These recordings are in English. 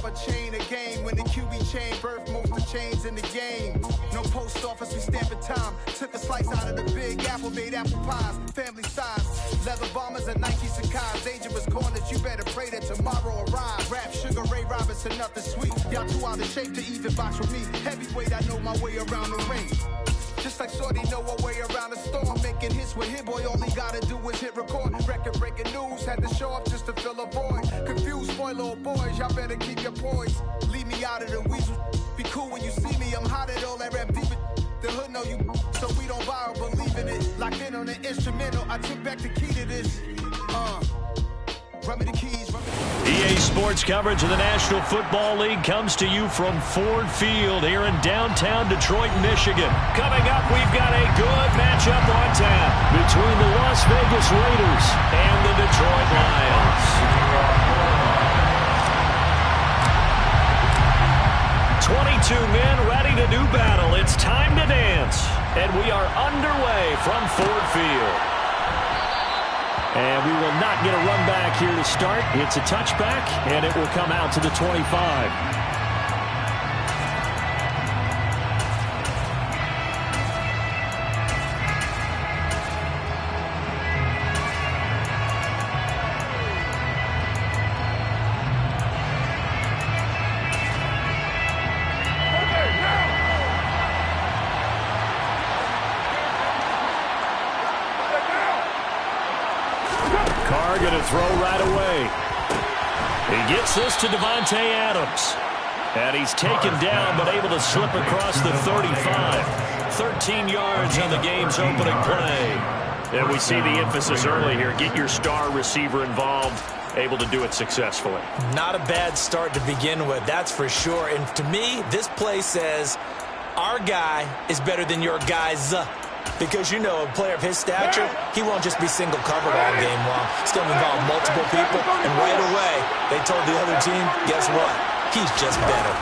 a chain, a game. When the QB chain birth most of chains in the game. No post office, we stamping time. Took a slice out of the big apple, made apple pies. Family size, leather bombers and Nike Sacai's. Dangerous corners, you better pray that tomorrow arrives. Rap, Sugar Ray Robinson, nothing sweet. Y'all too out of shape to even box with me. Heavyweight, I know my way around the ring. Just like Shorty know her way around the storm. Making hits with Hit Boy, all he gotta do is hit record. Record breaking news, had to show up just to fill a void. Confused, spoiled little boys, y'all better keep your poise. Leave me out of the weasel. Be cool when you see me, I'm hot at all that rap deep. The hood know you, so we don't borrow, believe in it. Locked in on the instrumental, I took back the key to this. Run me the keys, run me the keys. EA Sports coverage of the National Football League comes to you from Ford Field here in downtown Detroit, Michigan. Coming up, we've got a good matchup on tap between the Las Vegas Raiders and the Detroit Lions. 22 men ready to do battle. It's time to dance. And we are underway from Ford Field. And we will not get a run back here to start. It's a touchback, and it will come out to the 25. Going to throw right away. He gets this to Davante Adams. And he's taken down but able to slip across the 35. 13 yards on the game's opening play. And we see the emphasis early here. Get your star receiver involved. Able to do it successfully. Not a bad start to begin with, that's for sure. And to me, this play says our guy is better than your guy's. Because, you know, a player of his stature, he won't just be single covered all game long. He's going to involve multiple people, and right away, they told the other team, guess what? He's just better.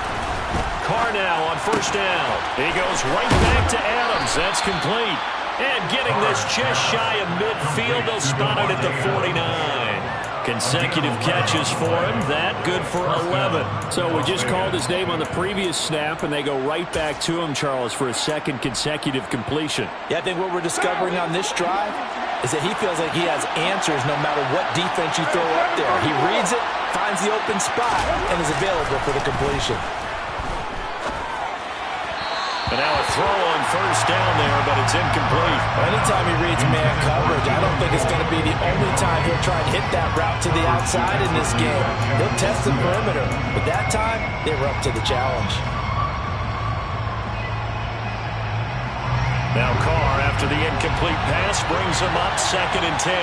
Carr now on first down. He goes right back to Adams. That's complete. And getting this just shy of midfield, they'll spot it at the 49. Consecutive catches for him. That good for 11. So we just called his name on the previous snap, and they go right back to him, Charles, for a second consecutive completion. Yeah, I think what we're discovering on this drive is that he feels like he has answers no matter what defense you throw up there. He reads it, finds the open spot, and is available for the completion. And now a throw on first down there, but it's incomplete. Anytime he reads man coverage, I don't think it's going to be the only time he'll try and hit that route to the outside in this game. He'll test the perimeter, but that time, they were up to the challenge. Now Carr, after the incomplete pass, brings him up 2nd and 10.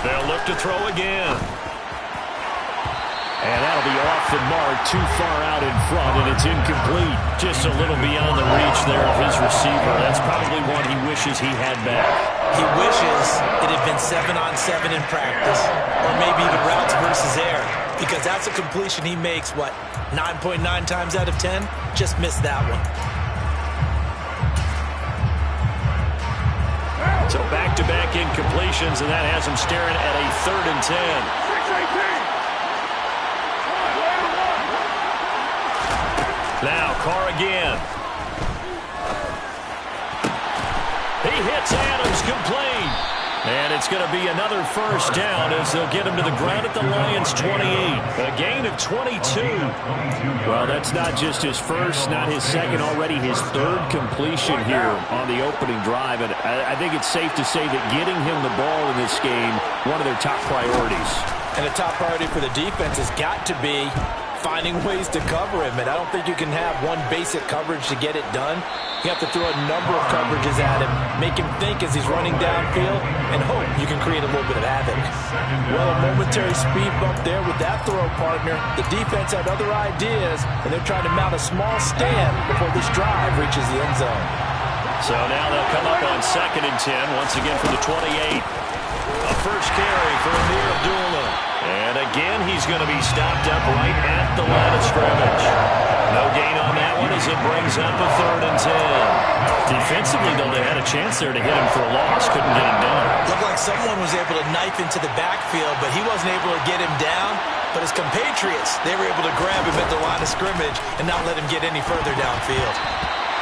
They'll look to throw again. And that'll be off the mark, too far out in front, and it's incomplete. Just a little beyond the reach there of his receiver. That's probably one he wishes he had back. He wishes it had been 7-on-7 in practice, or maybe even routes versus air, because that's a completion he makes, what, 9.9 times out of 10? Just missed that one. So back-to-back incompletions, and that has him staring at a 3rd and 10. Now, Carr again. He hits Adams complete. And it's going to be another first down as they'll get him to the ground at the Lions' 28. A gain of 22. Well, that's not just his first, not his second, already his 3rd completion here on the opening drive. And I think it's safe to say that getting him the ball in this game, one of their top priorities. And a top priority for the defense has got to be finding ways to cover him. And I don't think you can have one basic coverage to get it done. You have to throw a number of coverages at him, make him think as he's running downfield, and hope you can create a little bit of havoc. Well, a momentary speed bump there with that throw partner. The defense had other ideas, and they're trying to mount a small stand before this drive reaches the end zone. So now they'll come up on 2nd and 10, once again from the 28. A first carry for Amir Abdullah. And again, he's going to be stopped up right at the line of scrimmage. No gain on that one as it brings up a 3rd and 10. Defensively, though, they had a chance there to hit him for a loss. Couldn't get him down. Looked like someone was able to knife into the backfield, but he wasn't able to get him down. But his compatriots, they were able to grab him at the line of scrimmage and not let him get any further downfield.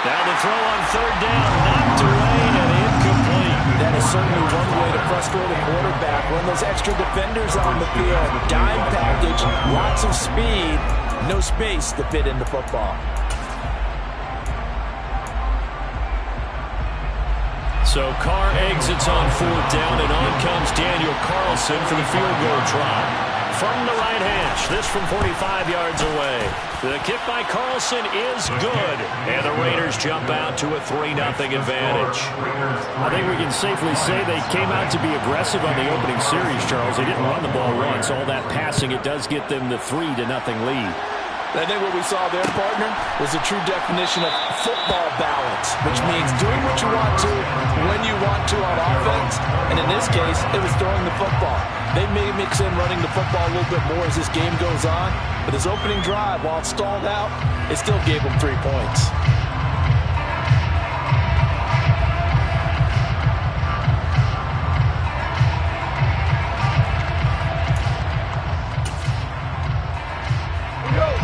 Now the throw on third down, knocked away and incomplete. That is certainly one way to frustrate a quarterback. Run those extra defenders on the field. Dime package, lots of speed, no space to fit in the football. So Carr exits on fourth down, and on comes Daniel Carlson for the field goal try. From the right hash, this from 45 yards away. The kick by Carlson is good, and the Raiders jump out to a 3-0 advantage. I think we can safely say they came out to be aggressive on the opening series, Charles. They didn't run the ball once. All that passing, it does get them the 3-0 lead. I think what we saw there, partner, was a true definition of football balance, which means doing what you want to, when you want to on offense, and in this case, it was throwing the football. They may mix in running the football a little bit more as this game goes on, but his opening drive, while it stalled out, it still gave him 3 points.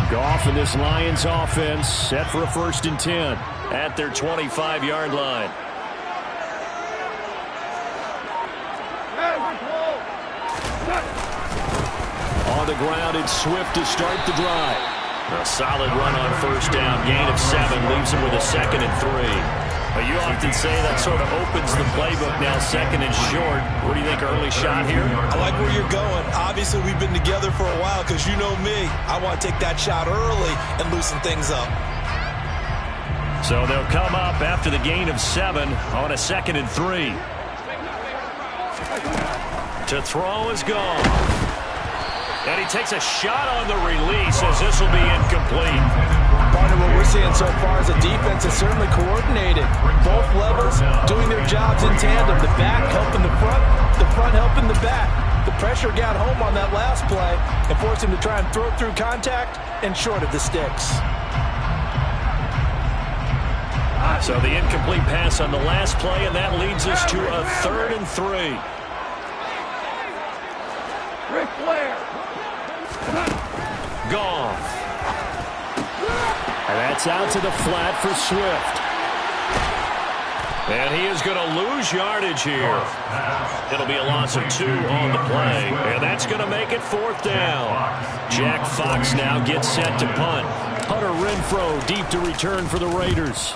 Goff and this Lions offense set for a 1st and 10 at their 25-yard line. On the ground, it's Swift to start the drive. A solid run on first down, gain of 7, leaves him with a 2nd and 3. You often say that sort of opens the playbook now, 2nd and short. What do you think, early shot here? I like where you're going. Obviously, we've been together for a while because you know me. I want to take that shot early and loosen things up. So they'll come up after the gain of 7 on a 2nd and 3. To throw is gone. And he takes a shot on the release as this will be incomplete. Partner, what we're seeing so far is the defense is certainly coordinated. Both levels doing their jobs in tandem. The back helping the front helping the back. The pressure got home on that last play and forced him to try and throw through contact and short of the sticks. So the incomplete pass on the last play, and that leads us to a 3rd and 3. Ric Flair. Gone. And that's out to the flat for Swift. And he is going to lose yardage here. It'll be a loss of 2 on the play, and that's going to make it 4th down. Jack Fox now gets set to punt. Hunter Renfrow deep to return for the Raiders.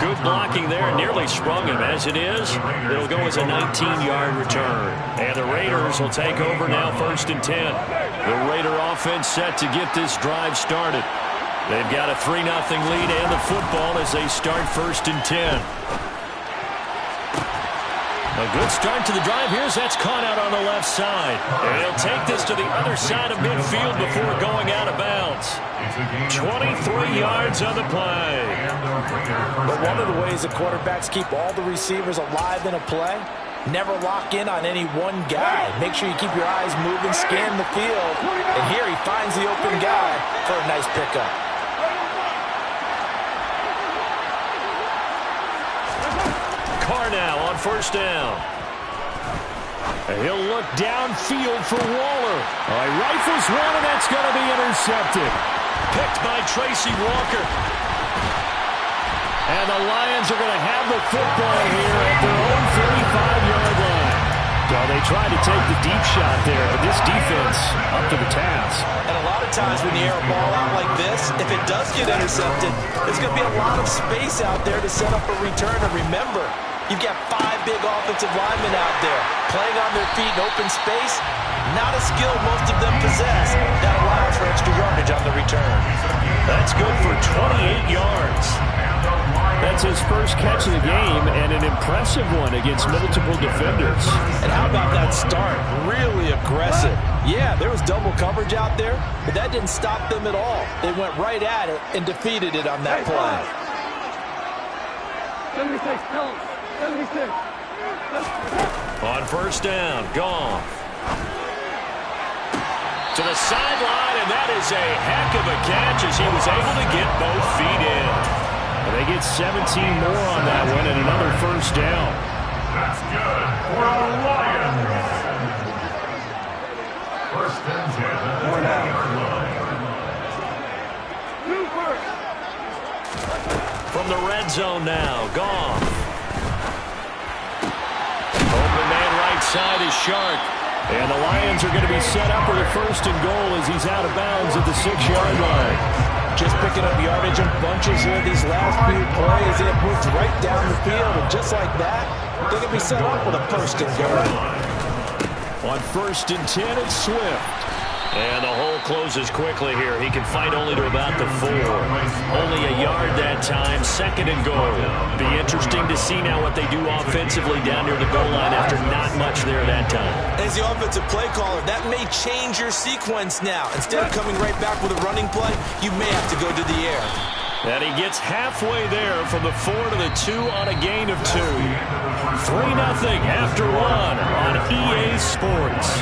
Good blocking there, nearly sprung him. As it is, it'll go as a 19-yard return. And the Raiders will take over now, 1st and 10. The Raider offense set to get this drive started. They've got a 3-0 lead and the football as they start 1st and 10. A good start to the drive. Here's that's caught out on the left side. And he'll take this to the other side of midfield before going out of bounds. 23 yards on the play. But one of the ways the quarterbacks keep all the receivers alive in a play, never lock in on any one guy. Make sure you keep your eyes moving, scan the field. And here he finds the open guy for a nice pickup. Carr now on 1st down. And he'll look downfield for Waller. All right, rifles one, and that's going to be intercepted. Picked by Tracy Walker. And the Lions are going to have the football here at their own 35-yard line. Well, they tried to take the deep shot there, but this defense up to the task. And a lot of times when you air a ball out like this, if it does get intercepted, there's going to be a lot of space out there to set up a return. And remember, you've got 5 big offensive linemen out there playing on their feet in open space. Not a skill most of them possess. That allows for extra yardage on the return. That's good for 28 yards. That's his first catch of the game, and an impressive one against multiple defenders. And how about that start? Really aggressive. Yeah, there was double coverage out there, but that didn't stop them at all. They went right at it and defeated it on that play. 76, tell him. 76. On first down, Goff. To the sideline, and that is a heck of a catch as he was able to get both feet in. Well, they get 17 more on that one and another first down. That's good for the Lions. First and 10 at the 10-yard line. From the red zone now, Goff. Open man right side is Shark. And the Lions are going to be set up with a first and goal as he's out of bounds at the 6-yard line. Just picking up yardage in bunches here these last few plays. They have moved right down the field, and just like that, they're going to be set up with a first and goal. On first and 10, it's Swift. And the hole closes quickly here. He can fight only to about the 4. Only a yard that time, second and goal. Be interesting to see now what they do offensively down near the goal line after not much there that time. As the offensive play caller, that may change your sequence now. Instead of coming right back with a running play, you may have to go to the air. And he gets halfway there from the 4 to the 2 on a gain of 2. 3-0 after 1 on EA Sports.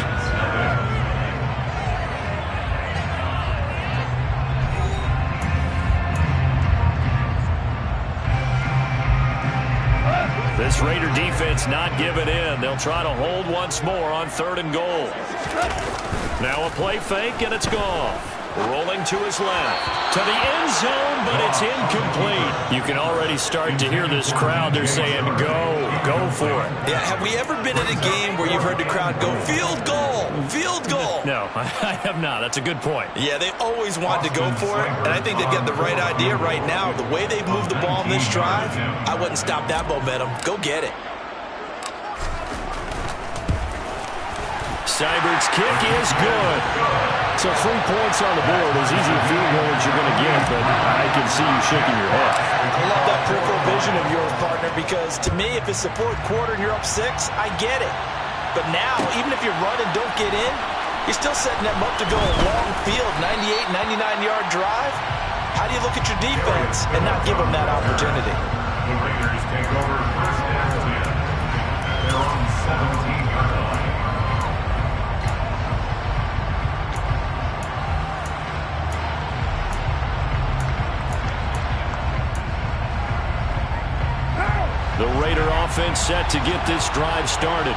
This Raider defense not giving in. They'll try to hold once more on third and goal. Now a play fake, and it's gone. Rolling to his left. To the end zone, but it's incomplete. You can already start to hear this crowd. They're saying, go for it. Yeah, have we ever been at a game where you've heard the crowd go, field goal, field goal? No, I have not. That's a good point. Yeah, they always want to go for it, and I think they've got the right idea right now. The way they've moved the ball in this drive, I wouldn't stop that momentum. Go get it. Seibert's kick is good. So 3 points on the board, as easy a field goal as you're going to get, but I can see you shaking your head. I love that peripheral vision of yours, partner, because to me, if it's the 4th quarter and you're up 6, I get it. But now, even if you run and don't get in, you're still setting them up to go a long field, 98, 99-yard drive. How do you look at your defense and not give them that opportunity? The Raiders take over first and 10. They're on 17-yard line. The Raider offense set to get this drive started.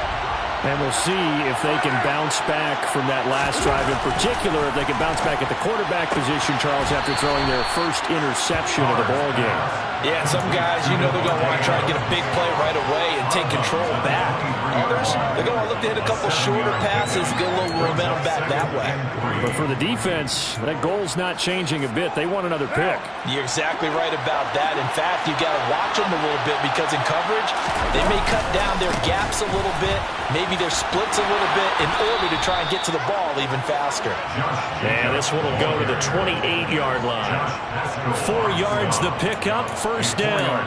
And we'll see if they can bounce back from that last drive. In particular, if they can bounce back at the quarterback position, Charles, after throwing their first interception of the ball game. Yeah, and some guys, you know they're going to want to try to get a big play right away and take control back. Others, they're going to look to hit a couple shorter passes, get a little momentum back that way. But for the defense, that goal's not changing a bit. They want another pick. You're exactly right about that. In fact, you got to watch them a little bit because in coverage, they may cut down their gaps a little bit, maybe their splits a little bit in order to try and get to the ball even faster. And this one will go to the 28-yard line. 4 yards the pickup, first down.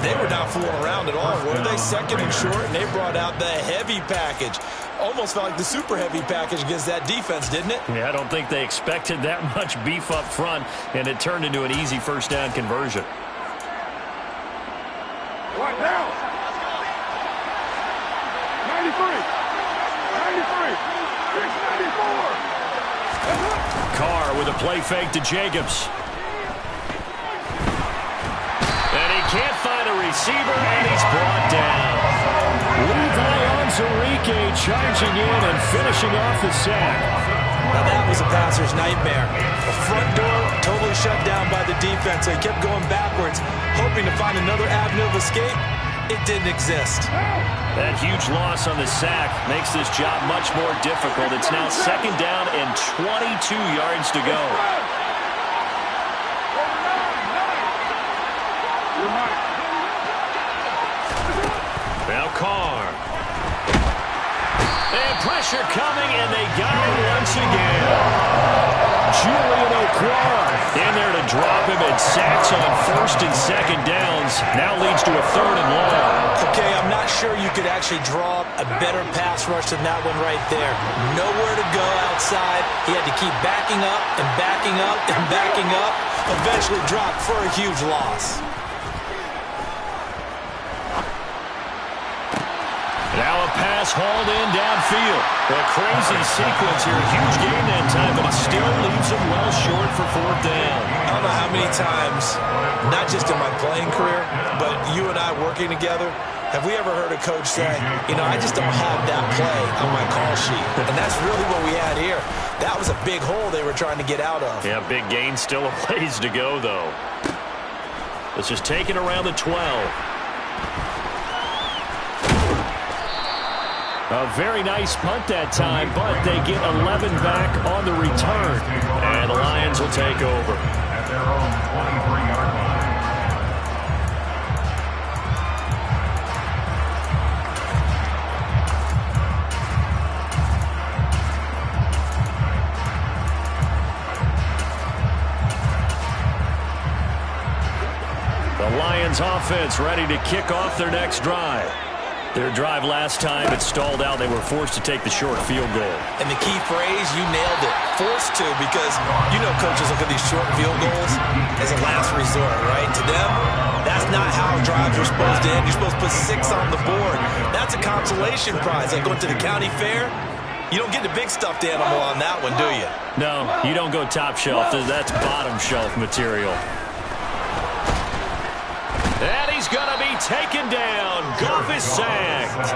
They were not fooling around at all, were they? Second and short, and they brought out the heavy package. Almost felt like the super heavy package against that defense, didn't it? Yeah, I don't think they expected that much beef up front, and it turned into an easy first down conversion. What now? 93, 694. Carr with a play fake to Jacobs. And he can't find a receiver, and he's brought down. Levi Onwuzurike charging in and finishing off the sack. Now that was a passer's nightmare. The front door totally shut down by the defense. They kept going backwards, hoping to find another avenue of escape. It didn't exist. That huge loss on the sack makes this job much more difficult. It's now second down and 22 yards to go. Now Carr. And pressure coming, and they got him once again. Julian Okwara in there to drop him, and sacks on first and second downs. Now leads to a third and long. Okay, I'm not sure you could actually draw a better pass rush than that one right there. Nowhere to go outside. He had to keep backing up and backing up and backing up. Eventually dropped for a huge loss. Now a pass hauled in downfield. A crazy sequence here. Huge gain that time, but it still leaves him well short for fourth down. I don't know how many times, not just in my playing career, but you and I working together, have we ever heard a coach say, you know, I just don't have that play on my call sheet. And that's really what we had here. That was a big hole they were trying to get out of. Yeah, big gain. Still a ways to go, though. Let's just take it around the 12. A very nice punt that time, but they get 11 back on the return. And the Lions will take over. At their own 23-yard line. The Lions offense ready to kick off their next drive. Their drive last time, it stalled out. They were forced to take the short field goal. And the key phrase, you nailed it, forced to, because you know coaches look at these short field goals as a last resort, right? To them, that's not how drives are supposed to end. You're supposed to put 6 on the board. That's a consolation prize. Like going to the county fair, you don't get the big stuffed animal on that one, do you? No, you don't go top shelf. That's bottom shelf material. And he's going to be taken down. Goff is sacked.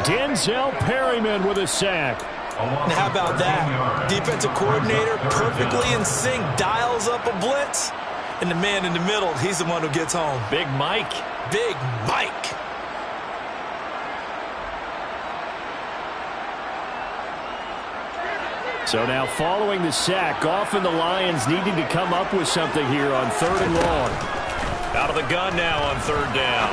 Denzel Perryman with a sack. And how about that? Defensive coordinator perfectly in sync, dials up a blitz. And the man in the middle, he's the one who gets home. Big Mike. Big Mike. So now following the sack, Goff and the Lions needing to come up with something here on 3rd and long. Out of the gun now on 3rd down.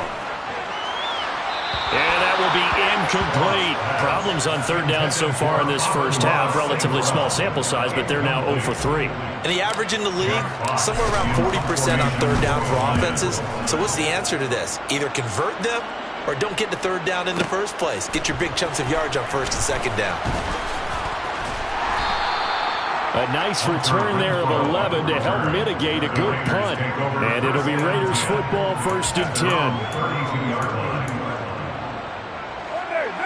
And that will be incomplete. Problems on 3rd down so far in this first half. Relatively small sample size, but they're now 0 for 3. And the average in the league, somewhere around 40% on 3rd down for offenses. So what's the answer to this? Either convert them or don't get to 3rd down in the first place. Get your big chunks of yards on 1st and 2nd down. A nice return there of 11 to help mitigate a good punt. And it'll be Raiders football 1st and 10.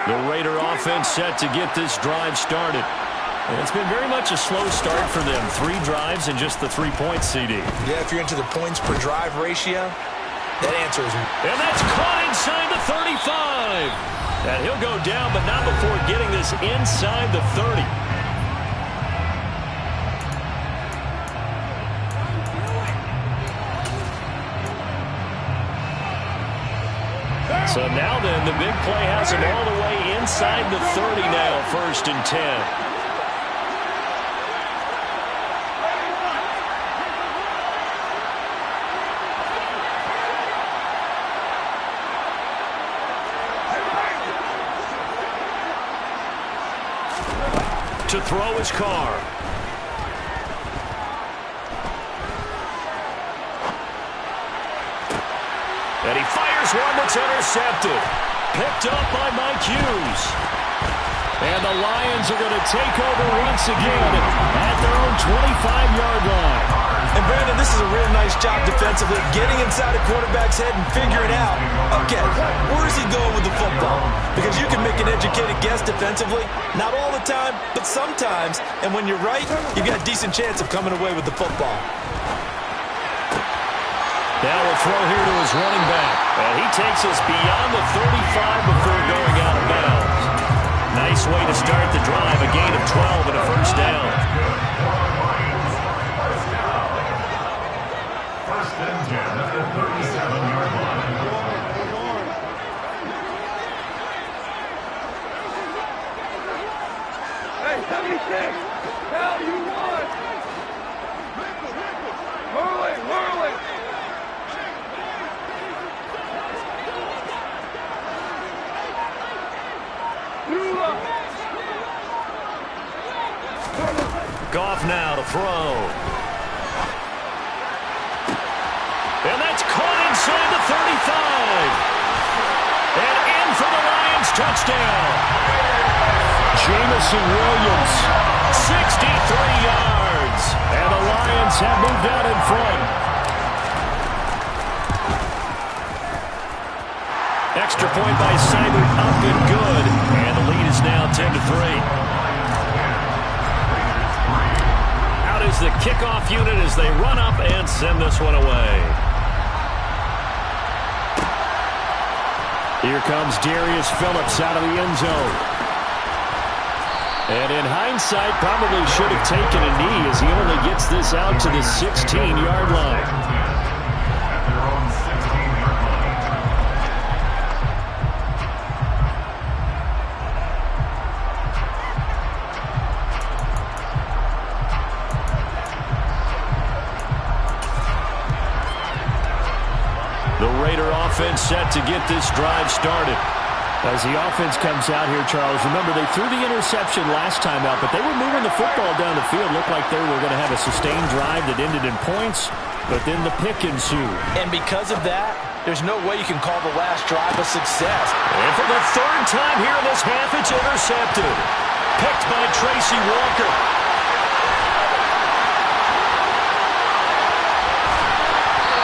The Raider offense set to get this drive started. And it's been very much a slow start for them. 3 drives and just the 3 points, CD. Yeah, if you're into the points per drive ratio, that answer is... And that's caught inside the 35. And he'll go down, but not before getting this inside the 30. So now then, the big play has him all the way inside the 30 now, 1st and 10. To throw his car. And he fires one that's intercepted. Picked up by Mike Hughes. And the Lions are going to take over once again at their own 25-yard line. And Brandon, this is a real nice job defensively, getting inside a quarterback's head and figuring out, okay, where is he going with the football? Because you can make an educated guess defensively, not all the time, but sometimes. And when you're right, you got a decent chance of coming away with the football. Now a throw here to his running back. And he takes us beyond the 35 before going out of bounds. Nice way to start the drive. A gain of 12 and a 1st down. 1st and 10 at the 37-yard line. Hey, 76! Hell, you won! Whirling! Goff now to throw. And that's caught inside the 35. And in for the Lions touchdown. Jamison Williams. 63 yards. And the Lions have moved out in front. Extra point by Seibert, up and good. And the lead is now 10-3. Out is the kickoff unit as they run up and send this one away. Here comes Darius Phillips out of the end zone. And in hindsight, probably should have taken a knee as he only gets this out to the 16-yard line. The Raider offense set to get this drive started. As the offense comes out here, Charles, remember they threw the interception last time out, but they were moving the football down the field. Looked like they were going to have a sustained drive that ended in points, but then the pick ensued. And because of that, there's no way you can call the last drive a success. And for the third time here in this half, it's intercepted. Picked by Tracy Walker.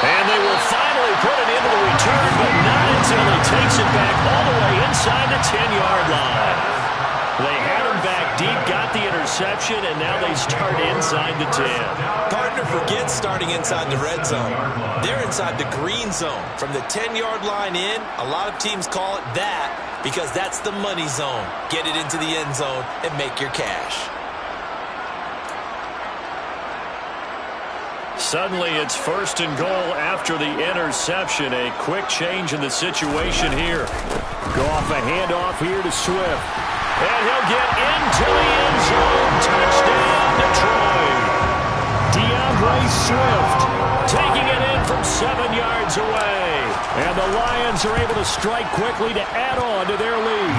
And they will finally put it into the return, but not until he takes it back all the way inside the 10-yard line. They had him back deep, got the interception, and now they start inside the 10. Partner forgets starting inside the red zone. They're inside the green zone. From the 10-yard line in, a lot of teams call it that because that's the money zone. Get it into the end zone and make your cash. Suddenly, it's first and goal after the interception. A quick change in the situation here. Go off a handoff here to Swift. And he'll get into the end zone. Touchdown, Detroit. DeAndre Swift taking it in from 7 yards away. And the Lions are able to strike quickly to add on to their lead.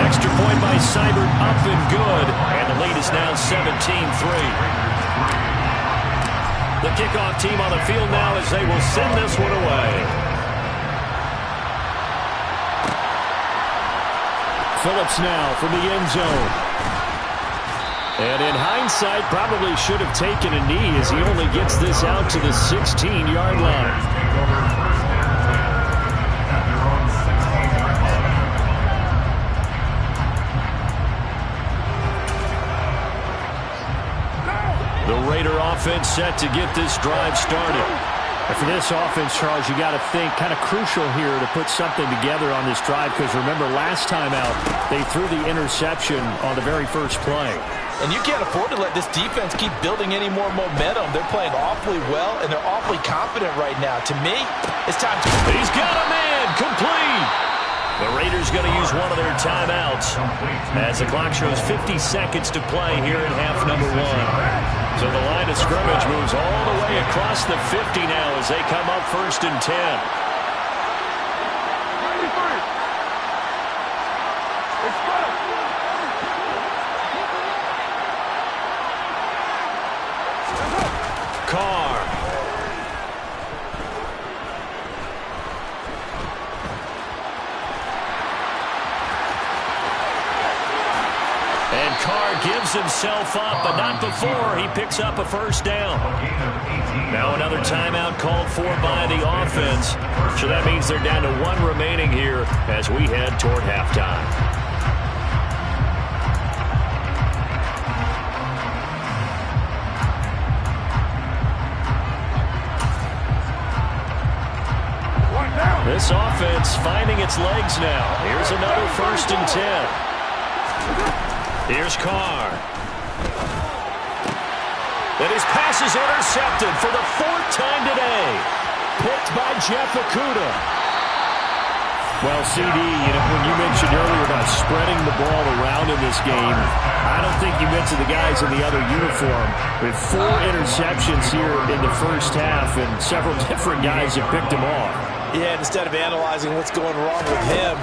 Extra point by Seibert, up and good. And the lead is now 17-3. The kickoff team on the field now as they will send this one away. Phillips now from the end zone. And in hindsight, probably should have taken a knee as he only gets this out to the 16-yard line. Raider offense set to get this drive started. And for this offense, Charles, you got to think kind of crucial here to put something together on this drive because remember last time out they threw the interception on the very first play. And you can't afford to let this defense keep building any more momentum. They're playing awfully well and they're awfully confident right now. To me, it's time to... He's got a man complete. The Raiders going to use one of their timeouts as the clock shows 50 seconds to play here in half number 1. So the line of scrimmage moves all the way across the 50 now as they come up first and 10. Carr. And Carr gives himself up, but not before he picks up a first down. Now another timeout called for by the offense. So that means they're down to 1 remaining here as we head toward halftime. This offense finding its legs now. Here's another first and 10. Here's Carr. And his pass is intercepted for the 4th time today. Picked by Jeff Okudah. Well, CD, when you mentioned earlier about spreading the ball around in this game, I don't think you mentioned the guys in the other uniform. With 4 interceptions here in the first half, and several different guys have picked him off. Yeah, instead of analyzing what's going wrong with him,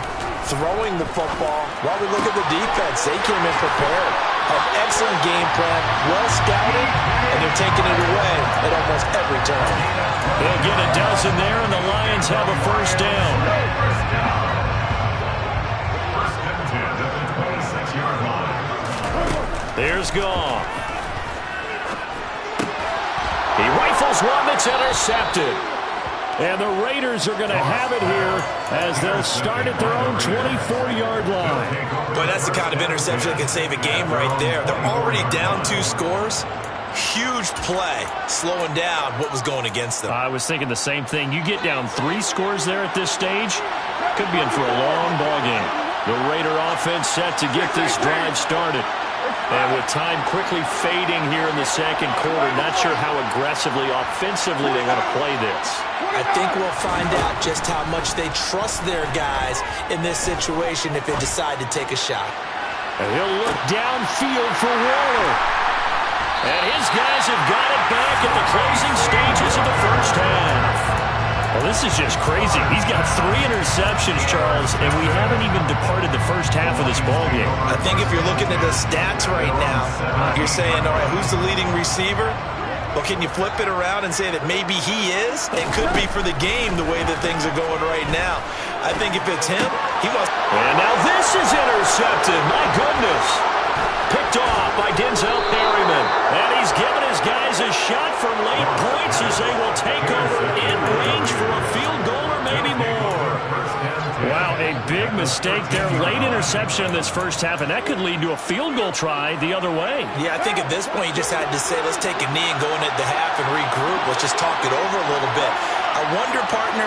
throwing the football, while we look at the defense, they came in prepared. An excellent game plan, well scouted, and they're taking it away at almost every turn. They'll get a dozen there, and the Lions have a first down. There's Goff. He rifles one that's intercepted. And the Raiders are going to have it here as they'll start at their own 24-yard line. Boy, that's the kind of interception that can save a game right there. They're already down 2 scores. Huge play, slowing down what was going against them. I was thinking the same thing. You get down 3 scores there at this stage, could be in for a long ball game. The Raider offense set to get this drive started. And with time quickly fading here in the second quarter, not sure how aggressively, offensively they want to play this. I think we'll find out just how much they trust their guys in this situation if they decide to take a shot. And he'll look downfield for Waller. And his guys have got it back at the closing stages of the first half. Well, this is just crazy. He's got 3 interceptions, Charles, and we haven't even departed the first half of this ballgame. I think if you're looking at the stats right now, you're saying, all right, who's the leading receiver? Well, can you flip it around and say that maybe he is? It could be for the game the way that things are going right now. I think if it's him, he must. And now this is intercepted. My goodness. Picked off by Denzel Perryman. And he's given his guys a shot for late points as they will take over in range for a field goal or maybe more. Wow, a big mistake there. Late interception in this first half, and that could lead to a field goal try the other way. Yeah, I think at this point you just had to say, let's take a knee and go into the half and regroup. Let's just talk it over a little bit. I wonder, partner,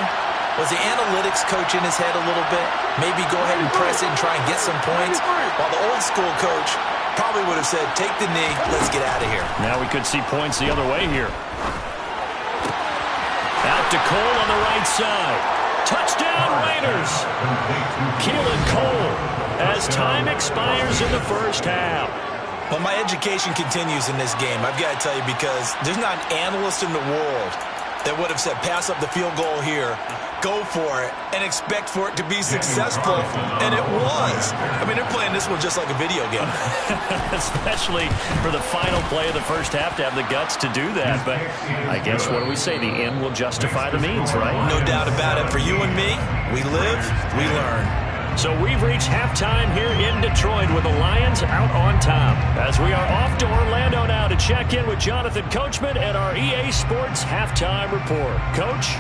was the analytics coach in his head a little bit? Maybe go ahead and press it and try and get some points? While the old school coach probably would have said, take the knee, let's get out of here. Now we could see points the other way here. Out to Cole on the right side. Touchdown Raiders. Keelan Cole as time expires in the first half. Well, my education continues in this game, I've got to tell you, because there's not an analyst in the world that would have said pass up the field goal here, go for it, and expect for it to be successful, and it was. I mean, they're playing this one just like a video game. Especially for the final play of the first half to have the guts to do that. But I guess, what do we say? The end will justify the means, right? No doubt about it. For you and me, we live, we learn. So we've reached halftime here in Detroit with the Lions out on top. As we are off to Orlando now to check in with Jonathan Coachman at our EA Sports Halftime Report. Coach?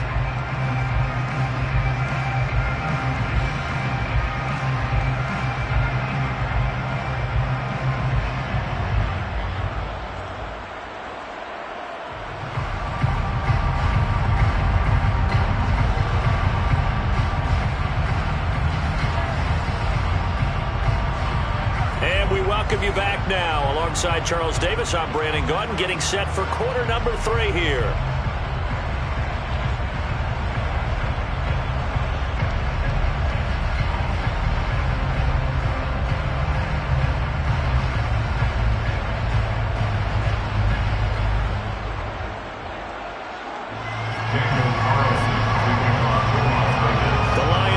Welcome you back now. Alongside Charles Davis, I'm Brandon Gaudin, getting set for quarter number 3 here.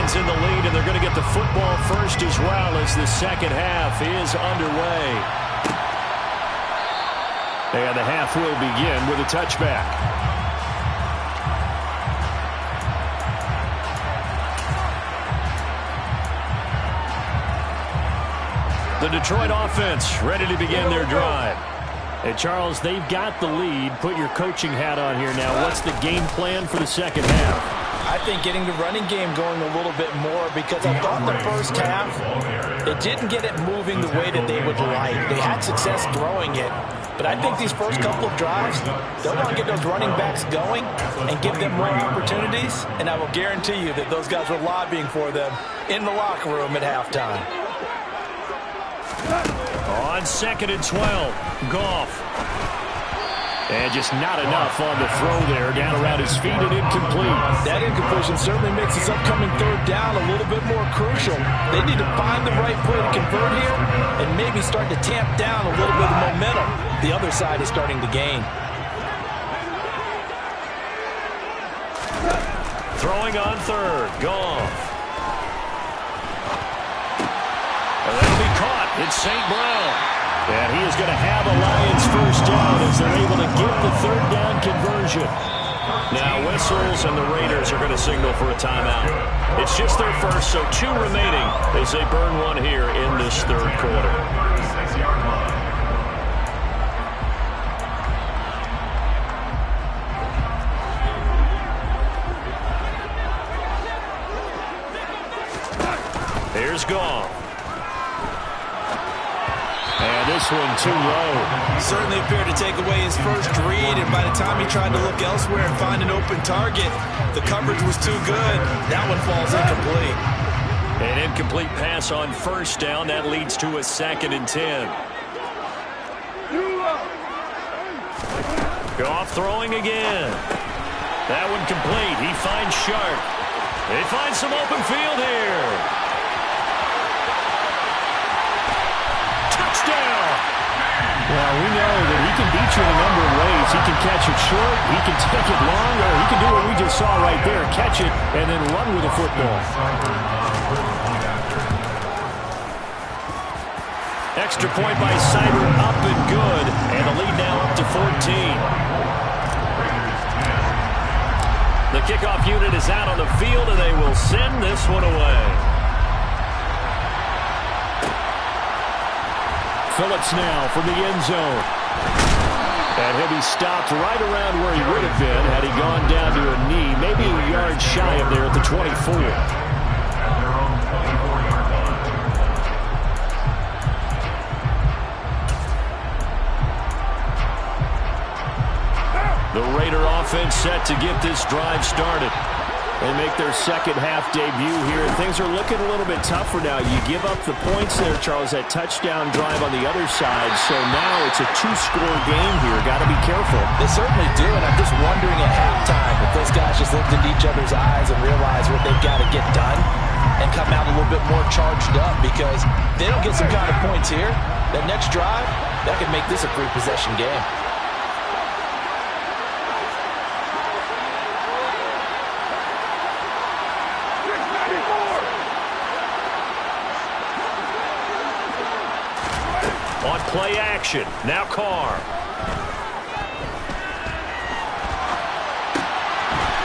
In the lead, and they're going to get the football first as well as the second half is underway. And the half will begin with a touchback. The Detroit offense ready to begin their drive. Hey, Charles, they've got the lead. Put your coaching hat on here now. What's the game plan for the second half? I think getting the running game going a little bit more, because I thought the first half, it didn't get it moving the way that they would like. They had success throwing it, but I think these first couple of drives, they'll want to get those running backs going and give them more opportunities, and I will guarantee you that those guys were lobbying for them in the locker room at halftime. On 2nd and 12, Goff. And just not enough on the throw there. Down around his feet and incomplete. That incompletion certainly makes this upcoming third down a little bit more crucial. They need to find the right play to convert here and maybe start to tamp down a little bit of momentum. The other side is starting to gain. Throwing on 3rd, Goff. And that'll be caught. It's St. Brown. And he is going to have a Lions first down as they're able to get the 3rd down conversion. Now whistles, and the Raiders are going to signal for a timeout. It's just their first, so 2 remaining as they burn one here in this 3rd quarter. Here's Goff. And this one too low. Certainly appeared to take away his first read, and by the time he tried to look elsewhere and find an open target, the coverage was too good. That one falls incomplete. An incomplete pass on first down. That leads to a 2nd and 10. Goff throwing again. That one complete. He finds Sharp. They find some open field here. Well, we know that he can beat you in a number of ways. He can catch it short, he can take it long, or he can do what we just saw right there, catch it and then run with the football. Extra point by Seibert, up and good, and the lead now up to 14. The kickoff unit is out on the field, and they will send this one away. Phillips now from the end zone. And he'll be stopped right around where he would have been had he gone down to a knee, maybe a yard shy of there at the 24. The Raider offense set to get this drive started. They make their second half debut here, and things are looking a little bit tougher now. You give up the points there, Charles, that touchdown drive on the other side. So now it's a 2-score game here. Got to be careful. They certainly do, and I'm just wondering at halftime if those guys just looked into each other's eyes and realized what they've got to get done and come out a little bit more charged up, because if they don't get some kind of points here, that next drive, that could make this a 3-possession game. On play action, now Carr.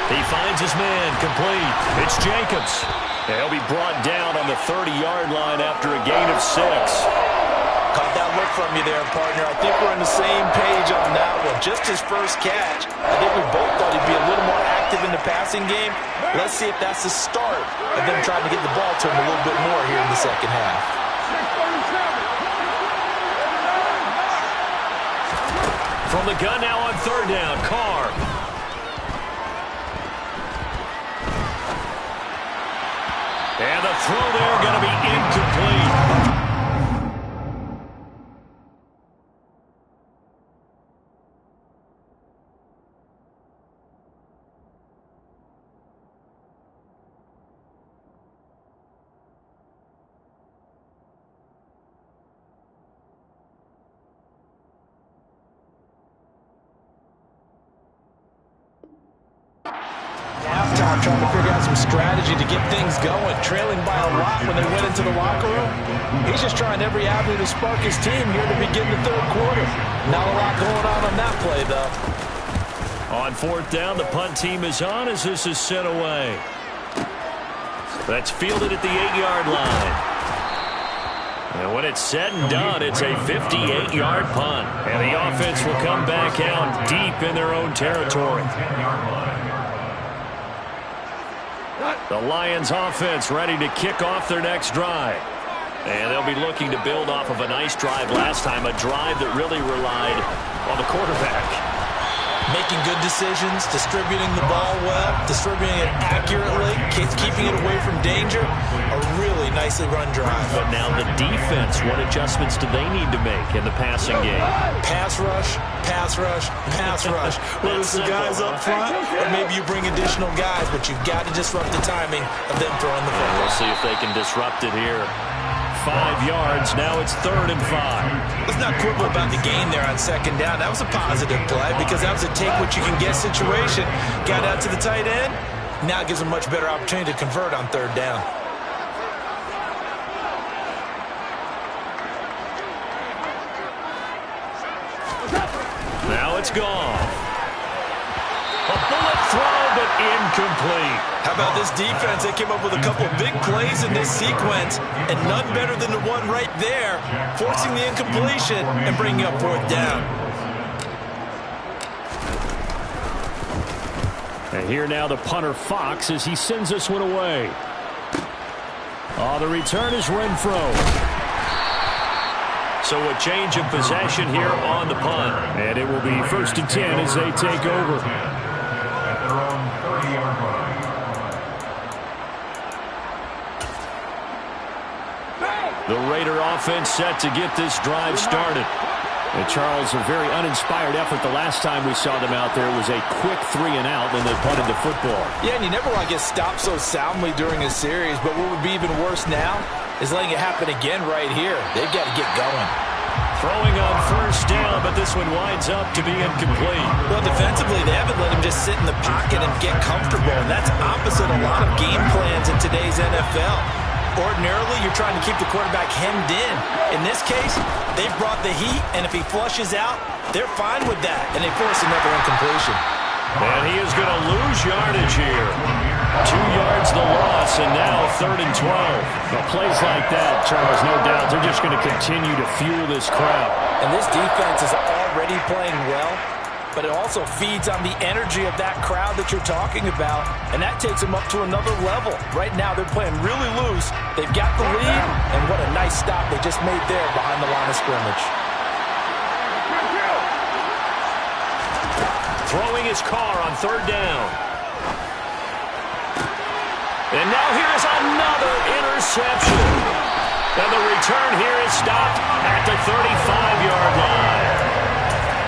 He finds his man, complete. It's Jacobs. And he'll be brought down on the 30-yard line after a gain of 6. Caught that look from you there, partner. I think we're on the same page on that one. Just his first catch. I think we both thought he'd be a little more active in the passing game. Let's see if that's the start of them trying to get the ball to him a little bit more here in the second half. From the gun now on 3rd down, Carr. And the throw there going to be incomplete. Halftime, trying to figure out some strategy to get things going. Trailing by a lot when they went into the locker room. He's just trying every avenue to spark his team here to begin the 3rd quarter. Not a lot going on that play, though. On 4th down, the punt team is on as this is sent away. That's fielded at the 8-yard line. And when it's said and done, it's a 58-yard punt. And the offense will come back out deep in their own territory. The Lions offense ready to kick off their next drive. And they'll be looking to build off of a nice drive last time, a drive that really relied on the quarterback. Making good decisions, distributing the ball well, distributing it accurately, keeping it away from danger. A really nicely run drive. But now the defense, what adjustments do they need to make in the passing game? Pass rush, pass rush, pass rush. Whether it's the guys up front or maybe you bring additional guys, but you've got to disrupt the timing of them throwing the football. We'll see if they can disrupt it here. 5 yards. Now it's 3rd and 5. Let's not quibble about the gain there on 2nd down. That was a positive play because that was a take-what-you-can-get situation. Got out to the tight end. Now it gives them a much better opportunity to convert on 3rd down. Now it's gone. A bullet throw, but incomplete. How about this defense? They came up with a couple of big plays in this sequence, and none better than the one right there, forcing the incompletion and bringing up 4th down. And here now the punter Fox as he sends this one away. The return is Renfro. So a change of possession here on the punt. And it will be 1st and 10 as they take over. At their own 30-yard line. The Raider offense set to get this drive started. And Charles, a very uninspired effort the last time we saw them out there. It was a quick 3-and-out, then they punted the football. Yeah, and you never want to get stopped so soundly during a series, but what would be even worse now is letting it happen again right here. They've got to get going. Throwing on 1st down, but this one winds up to be incomplete. Well, defensively, they haven't let him just sit in the pocket and get comfortable, and that's opposite a lot of game plans in today's NFL. Ordinarily, you're trying to keep the quarterback hemmed in. In this case, they've brought the heat, and if he flushes out, they're fine with that, and they force another incompletion. And he is going to lose yardage here. 2 yards the loss, and now 3rd and 12. Well, plays like that, Charles, no doubt, they're just going to continue to fuel this crowd. And this defense is already playing well, but it also feeds on the energy of that crowd that you're talking about, and that takes them up to another level. Right now, they're playing really loose. They've got the lead, and what a nice stop they just made there behind the line of scrimmage. Throwing his car on 3rd down. And now here's another interception. And the return here is stopped at the 35-yard line.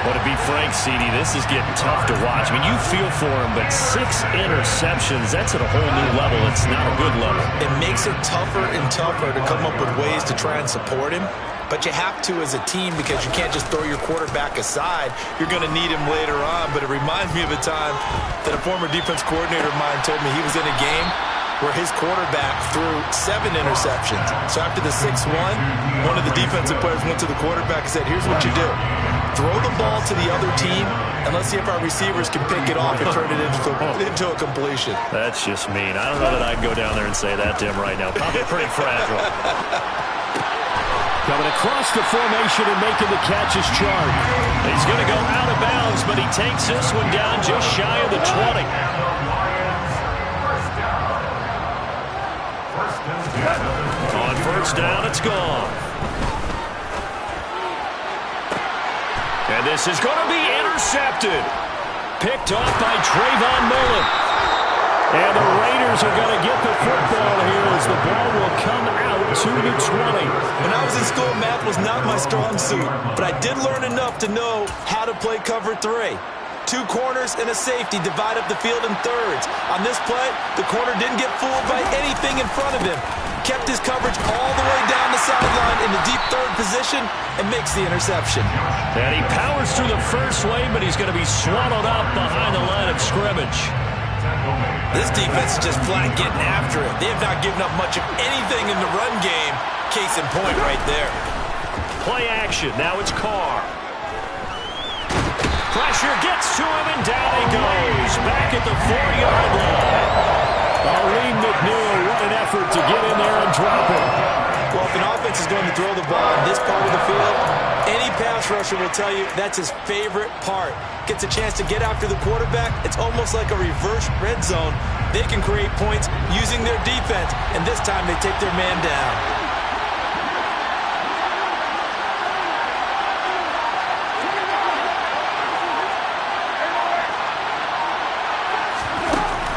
Well, to be frank, CD, this is getting tough to watch. I mean, you feel for him, but 6 interceptions, that's at a whole new level. It's not a good level. It makes it tougher and tougher to come up with ways to try and support him. But you have to as a team because you can't just throw your quarterback aside. You're going to need him later on. But it reminds me of a time that a former defense coordinator of mine told me he was in a game where his quarterback threw 7 interceptions. So after the 6-1, one of the defensive players went to the quarterback and said, here's what you do. Throw the ball to the other team, and let's see if our receivers can pick it off and turn it into a completion. That's just mean. I don't know that I'd go down there and say that to him right now. Probably pretty fragile. Coming across the formation and making the catch is Chark. He's going to go out of bounds, but he takes this one down just shy of the 20. On 1st down, it's gone. And this is going to be intercepted. Picked off by Trayvon Mullen. And the Raiders are going to get the football here as the ball will come out to the 20. When I was in school, math was not my strong suit, but I did learn enough to know how to play cover 3. 2 corners and a safety divide up the field in thirds. On this play, the corner didn't get fooled by anything in front of him. Kept his coverage all the way down the sideline in the deep 3rd position and makes the interception. And he powers through the first wave, but he's going to be swallowed up behind the line of scrimmage. This defense is just flat getting after it. They have not given up much of anything in the run game. Case in point right there. Play action. Now it's Carr. Pressure gets to him, and down he goes. Back at the 4-yard line. Arlene McNeil, what an effort to get in there and drop it. Well, if an offense is going to throw the ball in this part of the field, any pass rusher will tell you that's his favorite part. Gets a chance to get after the quarterback. It's almost like a reverse red zone. They can create points using their defense, and this time they take their man down.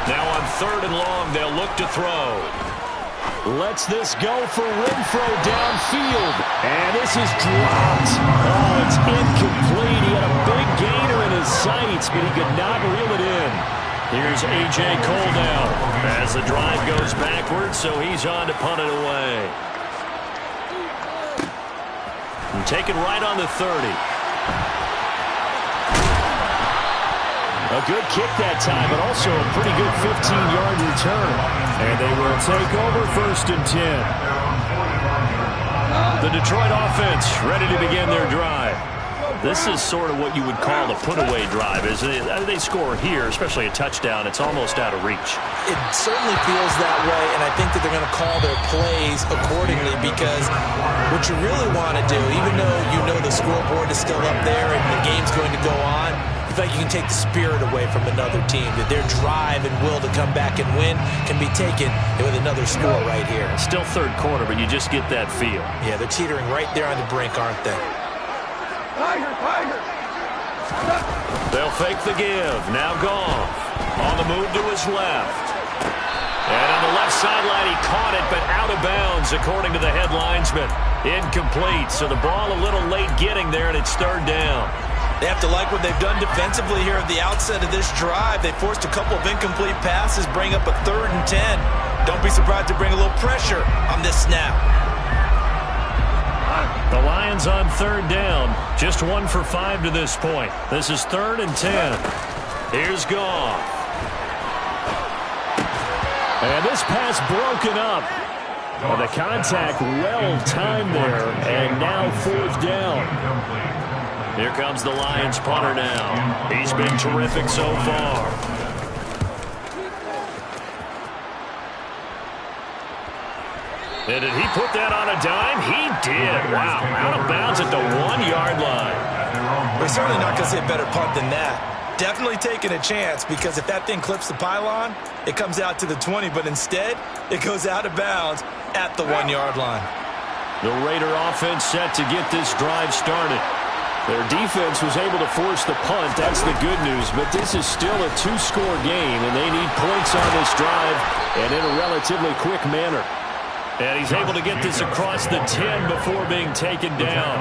Now on 3rd and long, they'll look to throw. Lets this go for Renfro downfield. And this is dropped. Oh, it's incomplete. He had a big gainer in his sights, but he could not reel it in. Here's A.J. Cole now as the drive goes backwards, so he's on to punt it away. And taken right on the 30. A good kick that time, but also a pretty good 15-yard return. And they will take over 1st and 10. The Detroit offense ready to begin their drive. This is sort of what you would call a put-away drive, isn't it? They score here, especially a touchdown. It's almost out of reach. It certainly feels that way, and I think that they're going to call their plays accordingly because what you really want to do, even though you know the scoreboard is still up there and the game's going to go on, like you can take the spirit away from another team, that their drive and will to come back and win can be taken with another score right here. Still third quarter, but you just get that feel. Yeah, they're teetering right there on the brink, aren't they? Tiger, Tiger! They'll fake the give. Now Goff on the move to his left. And on the left sideline, he caught it, but out of bounds, according to the head linesman. Incomplete, so the ball a little late getting there, and it's third down. They have to like what they've done defensively here at the outset of this drive. They forced a couple of incomplete passes, bring up a 3rd and 10. Don't be surprised to bring a little pressure on this snap. The Lions on 3rd down. Just 1 for 5 to this point. This is 3rd and 10. Here's Goff. And this pass broken up. Well, the contact well-timed there, and now 4th down. Here comes the Lions punter now. He's been terrific so far. And did he put that on a dime? He did. Wow, out of bounds at the 1-yard line. We're certainly not going to say a better punt than that. Definitely taking a chance, because if that thing clips the pylon, it comes out to the 20, but instead, it goes out of bounds at the 1-yard line. The Raider offense set to get this drive started. Their defense was able to force the punt. That's the good news, but this is still a 2-score game, and they need points on this drive and in a relatively quick manner. And he's able to get this across the 10 before being taken down.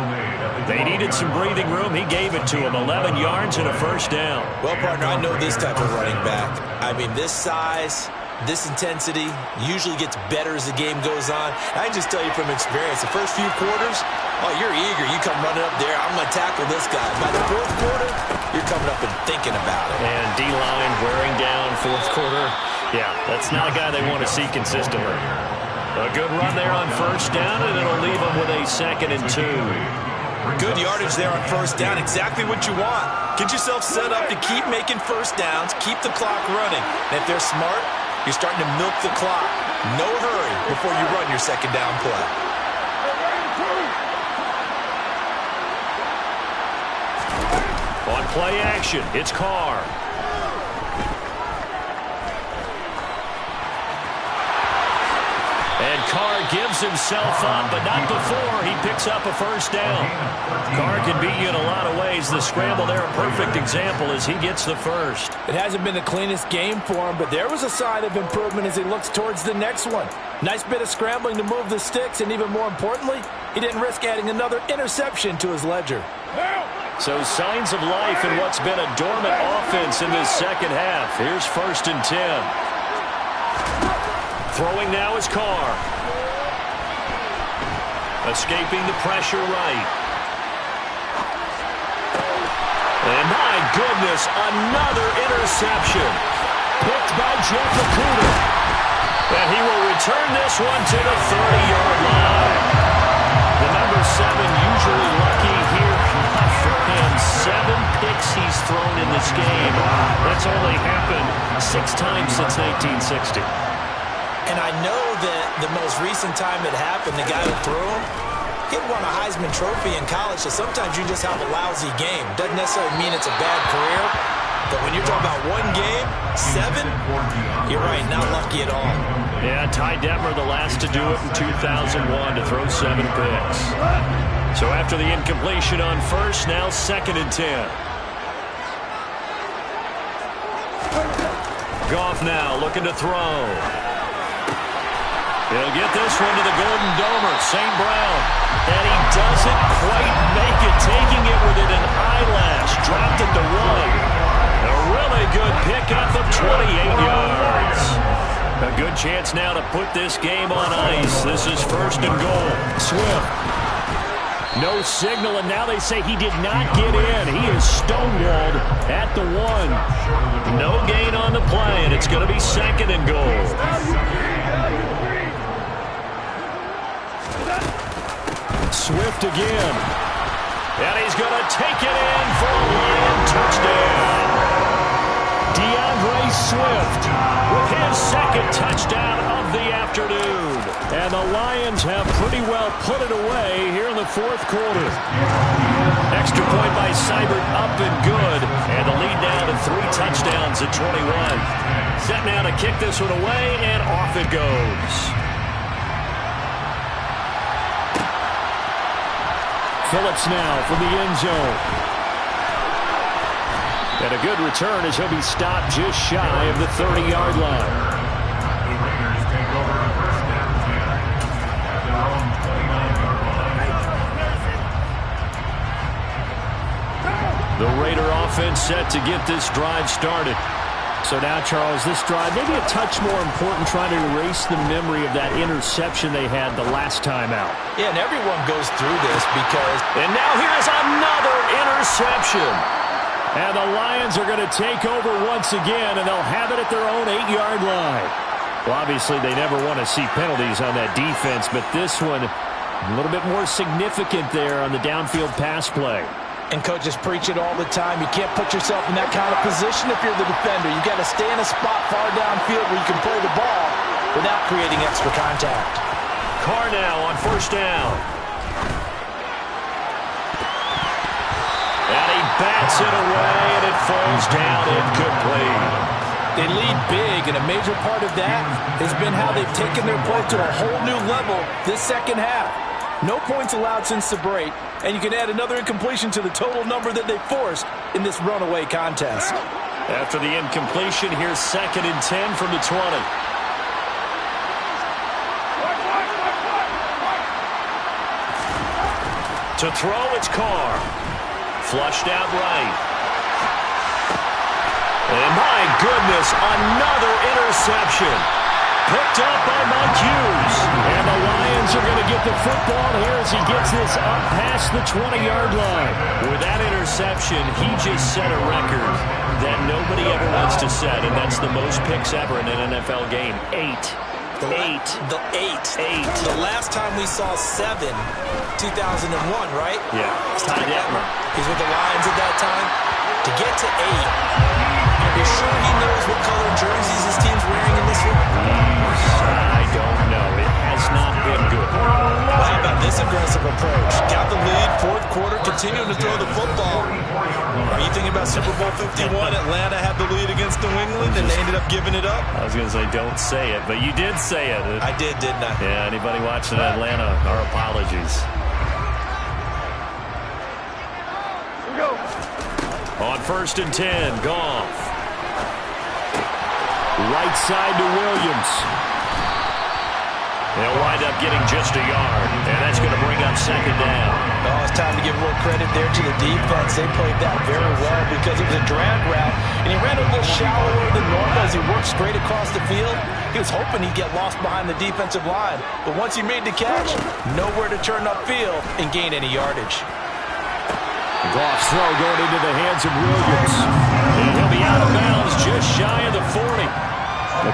They needed some breathing room. He gave it to him. 11 yards and a 1st down. Well, partner, I know this type of running back. I mean, this size, this intensity usually gets better as the game goes on. I can just tell you from experience, the first few quarters, oh, you're eager. You come running up there. I'm going to tackle this guy. By the 4th quarter, you're coming up and thinking about it. And D-line wearing down 4th quarter. Yeah, that's not a guy they want to see consistently. A good run there on 1st down, and it'll leave them with a 2nd and 2. Good yardage there on 1st down. Exactly what you want. Get yourself set up to keep making 1st downs, keep the clock running. And if they're smart, you're starting to milk the clock. No hurry before you run your 2nd down play. On play action, it's Carr. And Carr gives himself up, but not before he picks up a 1st down. Carr can beat you in a lot of ways. The scramble there, a perfect example as he gets the 1st. It hasn't been the cleanest game for him, but there was a sign of improvement as he looks towards the next one. Nice bit of scrambling to move the sticks, and even more importantly, he didn't risk adding another interception to his ledger. So signs of life in what's been a dormant offense in this 2nd half. Here's 1st and 10. Throwing now is Carr. Escaping the pressure right. And my goodness, another interception. Picked by Jeff Okuda. And he will return this one to the 30-yard line. The number 7 usually lucky here. Not for him. 7 picks he's thrown in this game. That's only happened 6 times since 1960. And I know that the most recent time it happened, the guy who threw him, he won a Heisman Trophy in college, so sometimes you just have a lousy game. Doesn't necessarily mean it's a bad career, but when you're talking about 1 game, 7, you're right, not lucky at all. Yeah, Ty Detmer, the last to do it in 2001, to throw 7 picks. So after the incompletion on 1st, now 2nd and 10. Goff now looking to throw. He'll get this one to the Golden Domer, St. Brown. And he doesn't quite make it, taking it within an eyelash. Dropped it to 1. A really good pickup of 28 yards. A good chance now to put this game on ice. This is 1st and goal. Swift. No signal, and now they say he did not get in. He is stonewalled at the 1. No gain on the play, and it's going to be 2nd and goal. Swift again. And he's going to take it in for a Lion touchdown. DeAndre Swift with his second touchdown of the afternoon. And the Lions have pretty well put it away here in the fourth quarter. Extra point by Seibert, up and good. And the lead now to 3 touchdowns at 21. Set now to kick this one away, and off it goes. Phillips now from the end zone. And a good return as he'll be stopped just shy of the 30-yard line. The Raiders take over the first down 10 at their own 29-yard line. The Raider offense set to get this drive started. So now, Charles, this drive maybe a touch more important, trying to erase the memory of that interception they had the last time out. Yeah, and everyone goes through this because... And now here's another interception. And the Lions are going to take over once again, and they'll have it at their own 8-yard line. Well, obviously, they never want to see penalties on that defense, but this one a little bit more significant there on the downfield pass play. And coaches preach it all the time. You can't put yourself in that kind of position if you're the defender. You've got to stay in a spot far downfield where you can play the ball without creating extra contact. Carr now on first down. And he bats it away, and it falls down incomplete. They lead big, and a major part of that has been how they've taken their play to a whole new level this second half. No points allowed since the break, and you can add another incompletion to the total number that they forced in this runaway contest. After the incompletion, here's 2nd and 10 from the 20. To throw, it's Carr. Flushed out right. And my goodness, another interception. Picked up by Mike Hughes. And the Lions are going to get the football here as he gets this up past the 20-yard line. With that interception, he just set a record that nobody ever wants to set, and that's the most picks ever in an NFL game. 8. The last time we saw 7, 2001, right? Yeah. Ty Detmer. He's with the Lions at that time. To get to 8, are you sure he knows what color jerseys his team's wearing in this one? I don't know. It has not been good. Well, how about this aggressive approach? Got the lead, fourth quarter, continuing to throw the football. Are you thinking about Super Bowl 51? Atlanta had the lead against New England, and they ended up giving it up? I was going to say, don't say it, but you did say it. I did, didn't I? Yeah, anybody watching Atlanta, our apologies. On 1st and 10, Goff. Right side to Williams. They'll wind up getting just a yard, and that's going to bring up 2nd down. Oh, it's time to give a little credit there to the defense. They played that very well because it was a drag route, and he ran a little shallower than normal as he worked straight across the field. He was hoping he'd get lost behind the defensive line, but once he made the catch, nowhere to turn upfield and gain any yardage. Goff's throw going into the hands of Williams. And he'll be out of bounds just shy of the 40.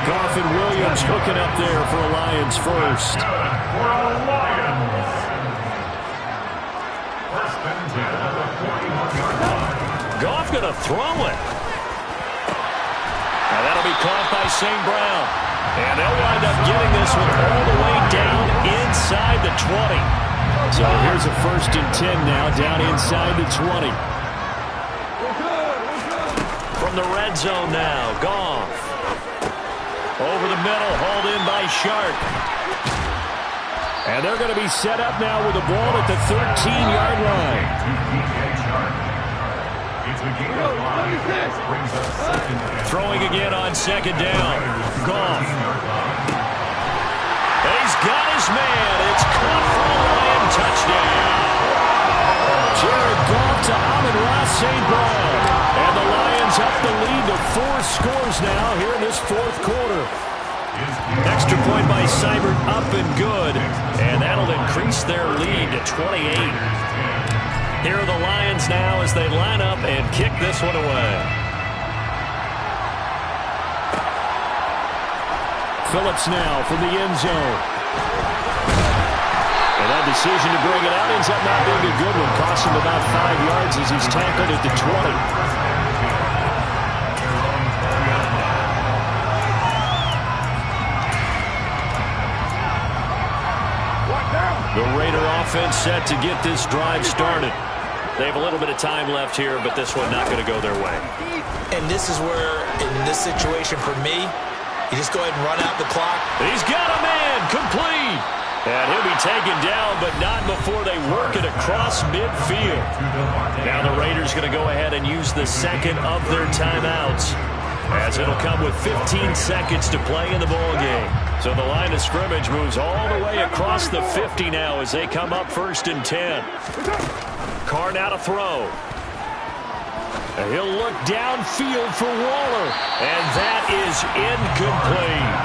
Goff and Williams hooking up there for a Lions first. For the Lions. 1st and 10 at the 41-yard line. Goff going to throw it. Now that'll be caught by St. Brown. And they'll wind up getting this one all the way down inside the 20. So here's a 1st and 10 now, down inside the 20. From the red zone now, Goff. Over the middle, hauled in by Sharp. And they're going to be set up now with the ball at the 13-yard line. Throwing again on 2nd down. Goff. He's got his man. It's caught for a Lion touchdown. Jared Goff to Amon-Ra St. Brown. And the Lions up the lead to 4 scores now here in this fourth quarter. Extra point by Seibert, up and good. And that'll increase their lead to 28. Here are the Lions now as they line up and kick this one away. Phillips now from the end zone. And that decision to bring it out ends up not being a good one. Cost him about 5 yards as he's tackled at the 20. Raider offense set to get this drive started. They have a little bit of time left here, but this one not going to go their way. And this is where, in this situation for me, you just go ahead and run out the clock. He's got a man, complete. And he'll be taken down, but not before they work it across midfield. Now the Raiders going to go ahead and use the second of their timeouts, as it'll come with 15 seconds to play in the ball game. So the line of scrimmage moves all the way across the 50 now as they come up 1st and 10. Carr now to throw. And he'll look downfield for Waller, and that is incomplete.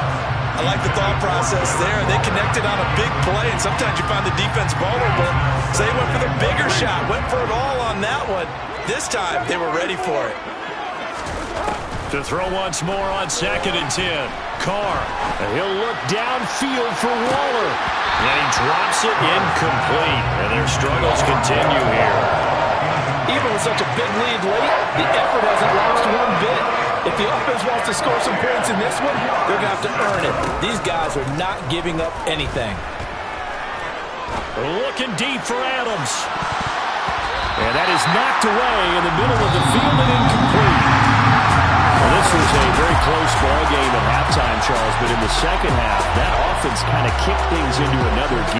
I like the thought process there. They connected on a big play, and sometimes you find the defense vulnerable. So they went for the bigger shot, went for it all on that one. This time, they were ready for it. To throw once more on 2nd and 10. Carr. And he'll look downfield for Waller. And he drops it incomplete. And their struggles continue here. Even with such a big lead late, the effort hasn't lost one bit. If the offense wants to score some points in this one, they're going to have to earn it. These guys are not giving up anything. Looking deep for Adams. And that is knocked away in the middle of the field and incomplete. Well, this was a very close ball game at halftime, Charles, but in the second half, that offense kind of kicked things into another gear.